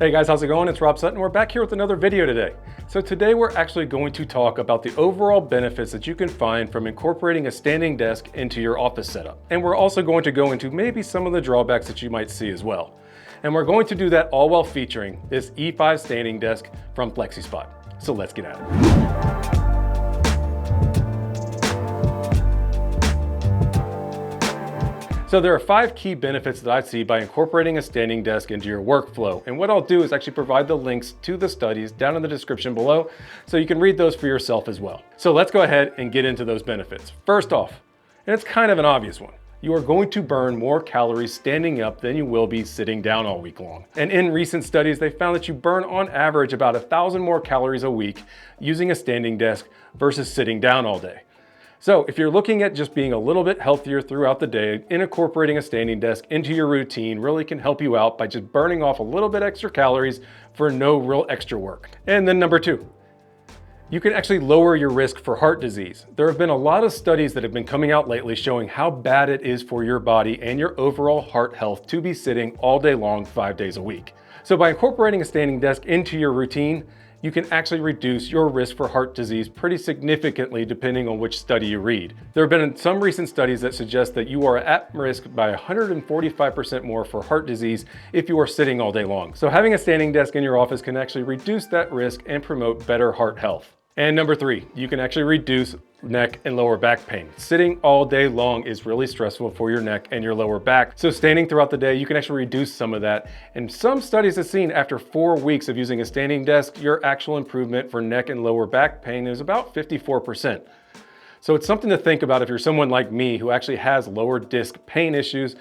Hey guys, how's it going? It's Rob Sutton. We're back here with another video today. So today we're actually going to talk about the overall benefits that you can find from incorporating a standing desk into your office setup. And we're also going to go into maybe some of the drawbacks that you might see as well. And we're going to do that all while featuring this E5 standing desk from FlexiSpot. So let's get at it. So there are 5 key benefits that I see by incorporating a standing desk into your workflow. And what I'll do is actually provide the links to the studies down in the description below so you can read those for yourself as well. So let's go ahead and get into those benefits. First off, and it's kind of an obvious one, you are going to burn more calories standing up than you will be sitting down all week long. And in recent studies, they found that you burn on average about 1,000 more calories a week using a standing desk versus sitting down all day. So if you're looking at just being a little bit healthier throughout the day, incorporating a standing desk into your routine really can help you out by just burning off a little bit extra calories for no real extra work. And then number 2, you can actually lower your risk for heart disease. There have been a lot of studies that have been coming out lately showing how bad it is for your body and your overall heart health to be sitting all day long, 5 days a week. So by incorporating a standing desk into your routine, you can actually reduce your risk for heart disease pretty significantly depending on which study you read. There have been some recent studies that suggest that you are at risk by 145% more for heart disease if you are sitting all day long. So having a standing desk in your office can actually reduce that risk and promote better heart health. And number 3, you can actually reduce neck and lower back pain. Sitting all day long is really stressful for your neck and your lower back. So standing throughout the day, you can actually reduce some of that. And some studies have seen after 4 weeks of using a standing desk, your actual improvement for neck and lower back pain is about 54%. So it's something to think about if you're someone like me who actually has lower disc pain issues.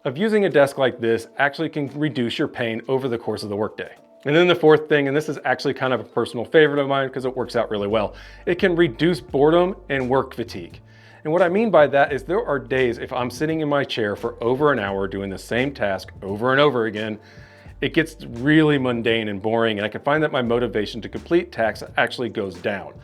Of using a desk like this actually can reduce your pain over the course of the workday. And then the 4th thing, and this is actually kind of a personal favorite of mine because it works out really well, it can reduce boredom and work fatigue. And what I mean by that is there are days if I'm sitting in my chair for over an hour doing the same task over and over again, it gets really mundane and boring, and I can find that my motivation to complete tasks actually goes down.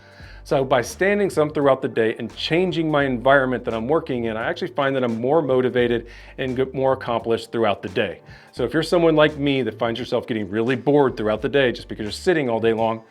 So by standing some throughout the day and changing my environment that I'm working in, I actually find that I'm more motivated and get more accomplished throughout the day. So if you're someone like me that finds yourself getting really bored throughout the day just because you're sitting all day long,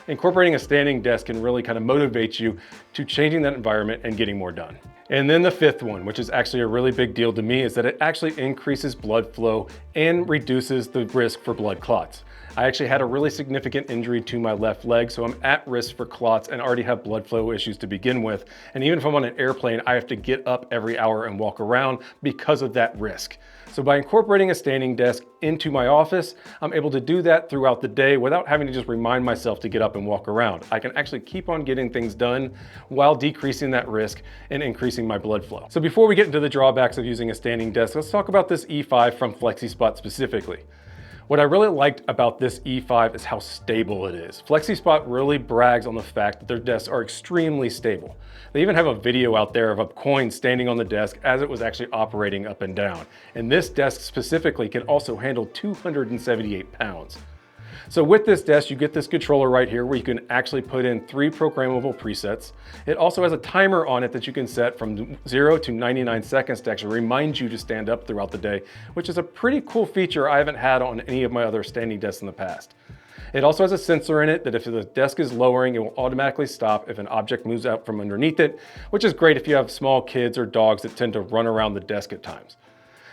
incorporating a standing desk can really kind of motivate you to changing that environment and getting more done. And then the 5th one, which is actually a really big deal to me, is that it actually increases blood flow and reduces the risk for blood clots. I actually had a really significant injury to my left leg, so I'm at risk for clots and already have blood flow issues to begin with. And even if I'm on an airplane, I have to get up every hour and walk around because of that risk. So by incorporating a standing desk into my office, I'm able to do that throughout the day without having to just remind myself to get up and walk around. I can actually keep on getting things done while decreasing that risk and increasing my blood flow. So before we get into the drawbacks of using a standing desk, let's talk about this E5 from FlexiSpot specifically. What I really liked about this E5 is how stable it is. FlexiSpot really brags on the fact that their desks are extremely stable. They even have a video out there of a coin standing on the desk as it was actually operating up and down. And this desk specifically can also handle 278 pounds. So with this desk, you get this controller right here where you can actually put in 3 programmable presets. It also has a timer on it that you can set from 0 to 99 seconds to actually remind you to stand up throughout the day, which is a pretty cool feature I haven't had on any of my other standing desks in the past. It also has a sensor in it that if the desk is lowering, it will automatically stop if an object moves out from underneath it, which is great if you have small kids or dogs that tend to run around the desk at times.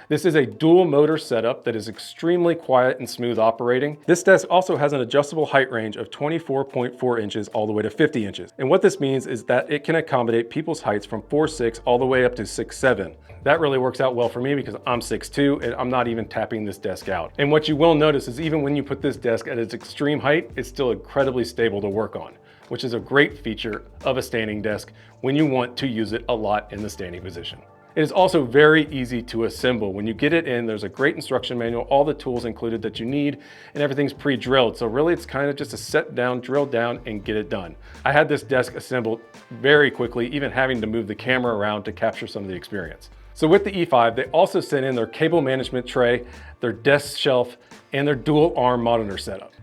This is a dual motor setup that is extremely quiet and smooth operating. This desk also has an adjustable height range of 24.4 inches all the way to 50 inches. And what this means is that it can accommodate people's heights from 4'6" all the way up to 6'7". That really works out well for me because I'm 6'2" and I'm not even tapping this desk out. And what you will notice is even when you put this desk at its extreme height, it's still incredibly stable to work on, which is a great feature of a standing desk when you want to use it a lot in the standing position. It is also very easy to assemble. When you get it in, there's a great instruction manual, all the tools included that you need, and everything's pre-drilled. So really it's kind of just a set down, drill down, and get it done. I had this desk assembled very quickly, even having to move the camera around to capture some of the experience. So with the E5, they also sent in their cable management tray, their desk shelf, and their dual arm monitor setup.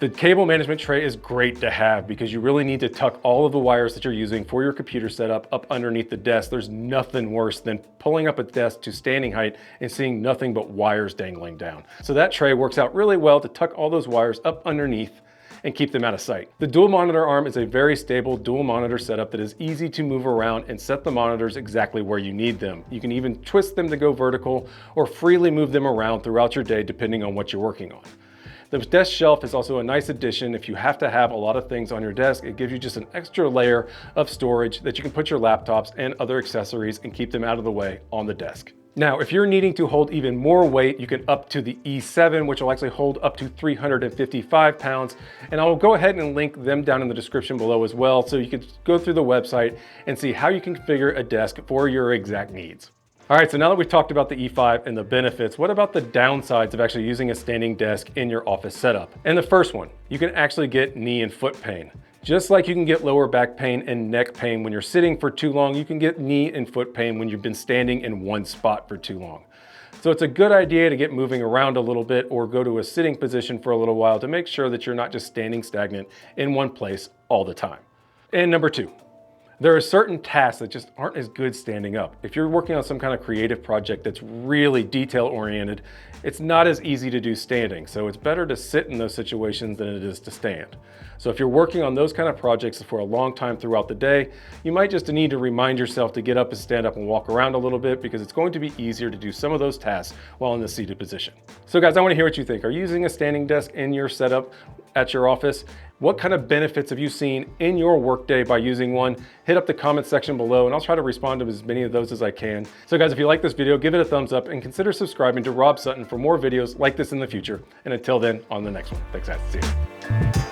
The cable management tray is great to have because you really need to tuck all of the wires that you're using for your computer setup up underneath the desk. There's nothing worse than pulling up a desk to standing height and seeing nothing but wires dangling down. So that tray works out really well to tuck all those wires up underneath and keep them out of sight. The dual monitor arm is a very stable dual monitor setup that is easy to move around and set the monitors exactly where you need them. You can even twist them to go vertical or freely move them around throughout your day depending on what you're working on. The desk shelf is also a nice addition. If you have to have a lot of things on your desk, it gives you just an extra layer of storage that you can put your laptops and other accessories and keep them out of the way on the desk. Now, if you're needing to hold even more weight, you can up to the E7, which will actually hold up to 355 pounds. And I'll go ahead and link them down in the description below as well, so you can go through the website and see how you can configure a desk for your exact needs. All right, so now that we've talked about the E5 and the benefits, what about the downsides of actually using a standing desk in your office setup? And the first one, you can actually get knee and foot pain. Just like you can get lower back pain and neck pain when you're sitting for too long, you can get knee and foot pain when you've been standing in one spot for too long. So it's a good idea to get moving around a little bit or go to a sitting position for a little while to make sure that you're not just standing stagnant in one place all the time. And number two, there are certain tasks that just aren't as good standing up. If you're working on some kind of creative project that's really detail-oriented, it's not as easy to do standing. So it's better to sit in those situations than it is to stand. So if you're working on those kind of projects for a long time throughout the day, you might just need to remind yourself to get up and stand up and walk around a little bit, because it's going to be easier to do some of those tasks while in the seated position. So guys, I want to hear what you think. Are you using a standing desk in your setup at your office? What kind of benefits have you seen in your workday by using one? Hit up the comment section below and I'll try to respond to as many of those as I can. So guys, if you like this video, give it a thumbs up and consider subscribing to Rob Sutton for more videos like this in the future. And until then, on the next one. Thanks guys, see you.